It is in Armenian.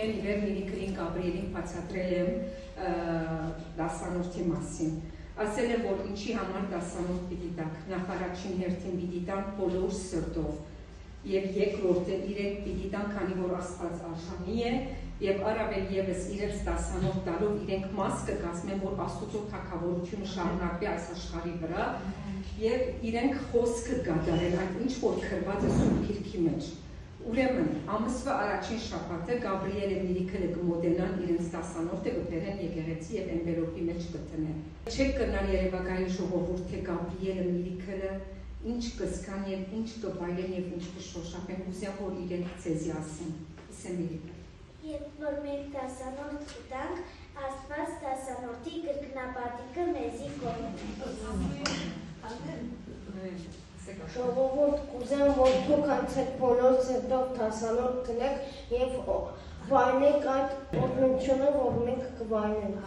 Ողջունել իրեր Միրիքլին Գաբրիելին բացատրել եմ դասանորդի մասին։ Ասել եմ, որ ինչի համար դասանորդ պիտի տաք, նախ առաջին հերթին պիտի տան բոլոր սրտով եւ երկրորդը իրենք պիտի տան, քանի որ Աստված արժանի է եւ առավել եւս իրենց դասանորդ տալով իրենք մաս կկազմեն, որ Աստծո թագավորությունը շարունակվի այս աշխարհի վրա եւ իրենք խոսքը կատարեն այդ ինչ որ քրված է Սուրբ Գիրքի մեջ։ Ուրեմն ամսվա առաջին շաբաթը Գաբրիելը Միրիքլը կմոտենան իրենց դասանորդը կբերեն եկեղեցի եւ էնվելոպի մեջ կտնեն։ Չեք կնալ Երևակայի ժողովուրդ թե Գաբրիելը Միրիքլը ինչ կսկան եւ ինչ կվայելեն եւ ինչ կշոշափեն, ուզեմ որ իրենք ցեզի ասեն։ Ասեմ Միրիքլը։ Երբ որ մենք դասանորդ կտանք, Աստված դասանորդի կրկնապատիկը մեզի կողմի։ Ժողովուրդ կուզեմ, որ դուք անցեք բոլոր սրտով դասանորդ տնեք եւ վայելեք այդ օրհնությունը, որ մենք կվայելենք։